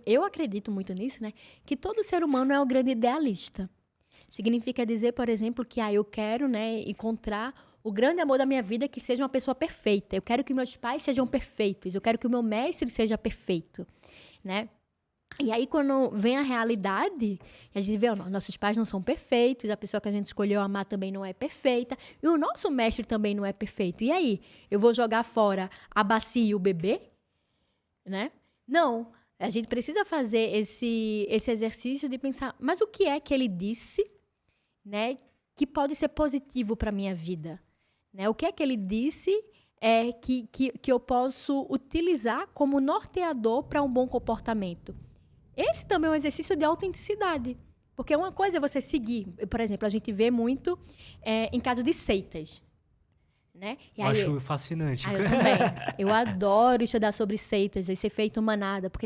eu acredito muito nisso, né? Que todo ser humano é um grande idealista. Significa dizer, por exemplo, que eu quero, né, encontrar o grande amor da minha vida, que seja uma pessoa perfeita. Eu quero que meus pais sejam perfeitos. Eu quero que o meu mestre seja perfeito, né? E aí, quando vem a realidade, a gente vê, nossos pais não são perfeitos, a pessoa que a gente escolheu amar também não é perfeita, e o nosso mestre também não é perfeito. E aí, eu vou jogar fora a bacia e o bebê? Né? Não. A gente precisa fazer esse exercício de pensar, mas o que é que ele disse, né, que pode ser positivo para a minha vida? Né? O que é que ele disse que eu posso utilizar como norteador para um bom comportamento? Esse também é um exercício de autenticidade. Porque uma coisa é você seguir. Por exemplo, a gente vê muito em caso de seitas. Né? Eu acho fascinante. Eu também. Eu adoro estudar sobre seitas, esse efeito manada. Porque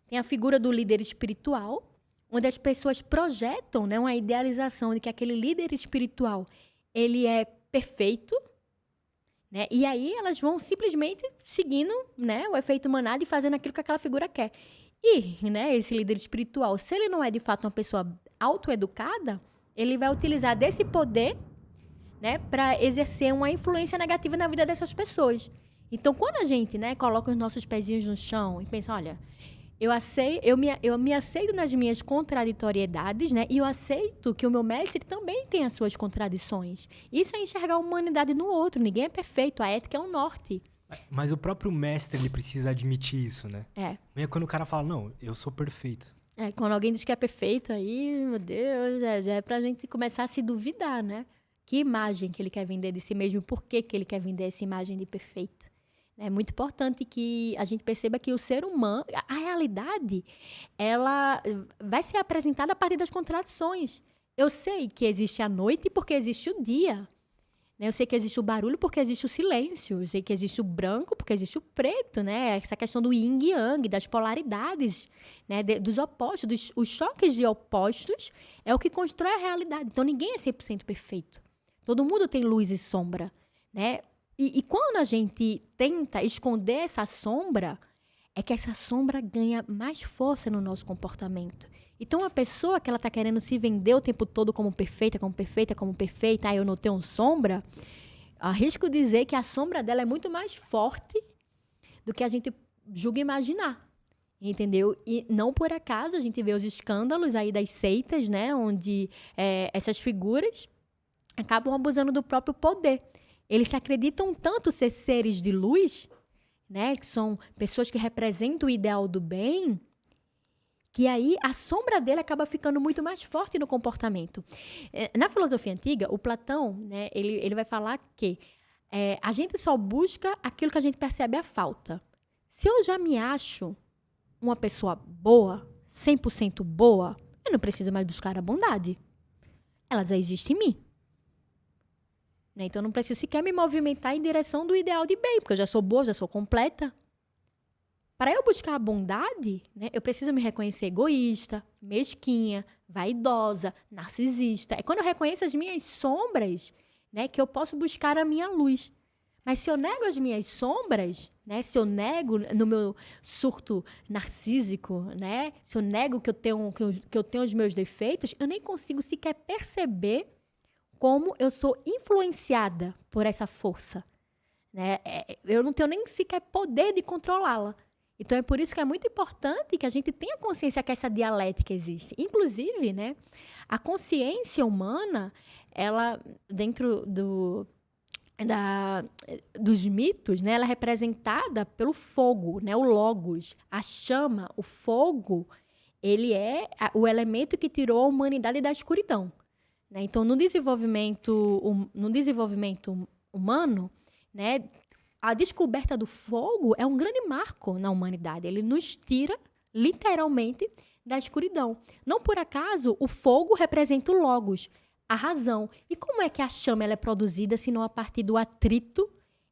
tem a figura do líder espiritual, onde as pessoas projetam, né, uma idealização de que aquele líder espiritual ele é perfeito. Né? E aí elas vão simplesmente seguindo, né, o efeito manada e fazendo aquilo que aquela figura quer. E, né, esse líder espiritual, se ele não é de fato uma pessoa autoeducada, ele vai utilizar desse poder, né, para exercer uma influência negativa na vida dessas pessoas. Então, quando a gente, né, coloca os nossos pezinhos no chão e pensa, olha, eu me aceito nas minhas contraditoriedades, né, e eu aceito que o meu mestre também tem as suas contradições. Isso é enxergar a humanidade no outro. Ninguém é perfeito. A ética é um norte. Mas o próprio mestre, ele precisa admitir isso, né? É. É quando o cara fala, não, eu sou perfeito. Quando alguém diz que é perfeito, aí, meu Deus, já é pra gente começar a se duvidar, né? Que imagem que ele quer vender de si mesmo, por que ele quer vender essa imagem de perfeito. É muito importante que a gente perceba que o ser humano, a realidade, ela vai ser apresentada a partir das contradições. Eu sei que existe a noite porque existe o dia. Eu sei que existe o barulho porque existe o silêncio. Eu sei que existe o branco porque existe o preto, né? Essa questão do yin e yang, das polaridades, né? Dos opostos, os choques de opostos é o que constrói a realidade. Então, ninguém é 100% perfeito. Todo mundo tem luz e sombra, né? E quando a gente tenta esconder essa sombra, é que essa sombra ganha mais força no nosso comportamento. Então, a pessoa que ela está querendo se vender o tempo todo como perfeita, eu não tenho sombra, arrisco dizer que a sombra dela é muito mais forte do que a gente julga imaginar. Entendeu? E não por acaso a gente vê os escândalos aí das seitas, né? Onde essas figuras acabam abusando do próprio poder. Eles se acreditam tanto ser seres de luz, né? Que são pessoas que representam o ideal do bem, que aí a sombra dele acaba ficando muito mais forte no comportamento. Na filosofia antiga, o Platão, né, ele vai falar que a gente só busca aquilo que a gente percebe a falta. Se eu já me acho uma pessoa boa, 100% boa, eu não preciso mais buscar a bondade. Ela já existe em mim. Então, eu não preciso sequer me movimentar em direção do ideal de bem, porque eu já sou boa, já sou completa. Para eu buscar a bondade, né, eu preciso me reconhecer egoísta, mesquinha, vaidosa, narcisista. É quando eu reconheço as minhas sombras, né, que eu posso buscar a minha luz. Mas se eu nego as minhas sombras, né, se eu nego no meu surto narcísico, né, se eu nego que eu tenho os meus defeitos, eu nem consigo sequer perceber como eu sou influenciada por essa força. Né? Eu não tenho nem sequer poder de controlá-la. Então, é por isso que é muito importante que a gente tenha consciência que essa dialética existe. Inclusive, né, a consciência humana, ela, dentro dos mitos, né, ela é representada pelo fogo, né, o logos, a chama, o fogo, ele é o elemento que tirou a humanidade da escuridão. Né? Então, no desenvolvimento humano, né, a descoberta do fogo é um grande marco na humanidade. Ele nos tira, literalmente, da escuridão. Não por acaso, o fogo representa o logos, a razão. E como é que a chama ela é produzida, se não a partir do atrito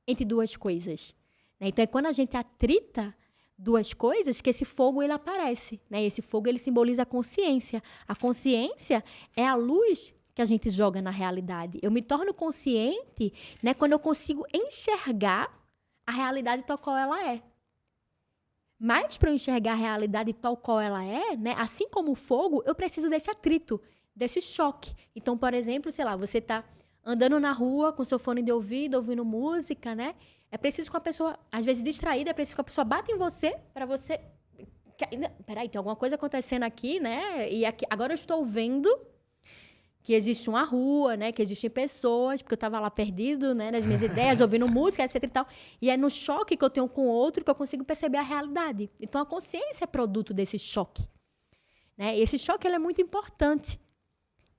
entre duas coisas? Né? Então, é quando a gente atrita duas coisas que esse fogo ele aparece. Né? Esse fogo ele simboliza a consciência. A consciência é a luz que a gente joga na realidade. Eu me torno consciente, né, quando eu consigo enxergar a realidade tal qual ela é. Mas para eu enxergar a realidade tal qual ela é, né? Assim como o fogo, eu preciso desse atrito, desse choque. Então, por exemplo, sei lá, você tá andando na rua com seu fone de ouvido, ouvindo música, né? É preciso que a pessoa, às vezes distraída, é preciso que a pessoa bata em você para você... Peraí, tem alguma coisa acontecendo aqui, né? E aqui, agora eu estou vendo que existe uma rua, né? Que existem pessoas, porque eu estava lá perdido, né? Nas minhas ideias, ouvindo música, etc e tal. E é no choque que eu tenho com o outro que eu consigo perceber a realidade. Então, a consciência é produto desse choque, né? E esse choque, ele é muito importante.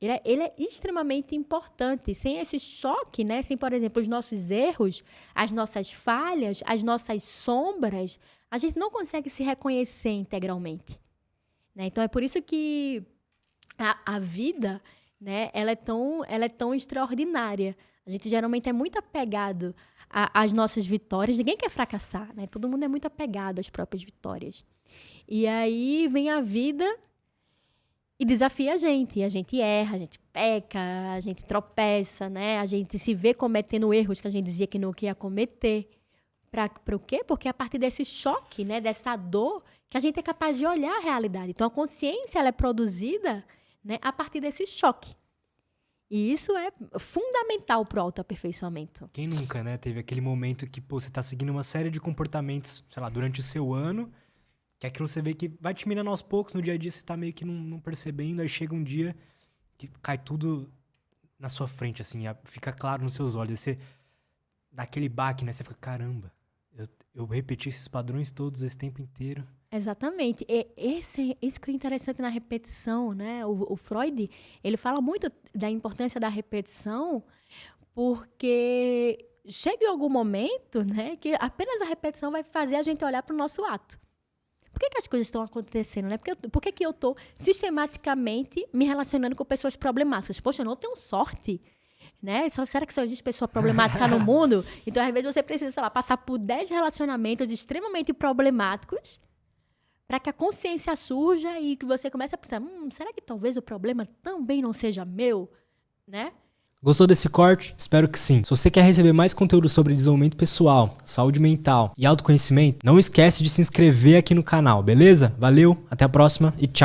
Ele é extremamente importante. Sem esse choque, né? Sem, por exemplo, os nossos erros, as nossas falhas, as nossas sombras, a gente não consegue se reconhecer integralmente, né? Então, é por isso que a vida... né? Ela é tão extraordinária. A gente geralmente é muito apegado às nossas vitórias. Ninguém quer fracassar, né? Todo mundo é muito apegado às próprias vitórias. E aí vem a vida e desafia a gente. E a gente erra, a gente peca, a gente tropeça, né? A gente se vê cometendo erros que a gente dizia que não ia cometer. Para o quê? Porque é a partir desse choque, né? Dessa dor, que a gente é capaz de olhar a realidade. Então, a consciência ela é produzida, né, a partir desse choque. E isso é fundamental para o autoaperfeiçoamento. Quem nunca, né? Teve aquele momento que, pô, você tá seguindo uma série de comportamentos, sei lá, durante o seu ano, que aquilo você vê que vai te minando aos poucos, no dia a dia você tá meio que não percebendo, aí chega um dia que cai tudo na sua frente, assim, fica claro nos seus olhos, aí você dá aquele baque, né? Você fica, caramba, eu repeti esses padrões todos esse tempo inteiro. Exatamente. Isso que é interessante na repetição, né? O Freud, ele fala muito da importância da repetição, porque chega em algum momento, né, que apenas a repetição vai fazer a gente olhar para o nosso ato. Por que as coisas estão acontecendo, né? Por que eu estou sistematicamente me relacionando com pessoas problemáticas? Poxa, eu não tenho sorte, né? Será que só existe pessoa problemática no mundo? Então, às vezes, você precisa, sei lá, passar por 10 relacionamentos extremamente problemáticos para que a consciência surja e que você comece a pensar, será que talvez o problema também não seja meu, né? Gostou desse corte? Espero que sim. Se você quer receber mais conteúdo sobre desenvolvimento pessoal, saúde mental e autoconhecimento, não esquece de se inscrever aqui no canal, beleza? Valeu, até a próxima e tchau!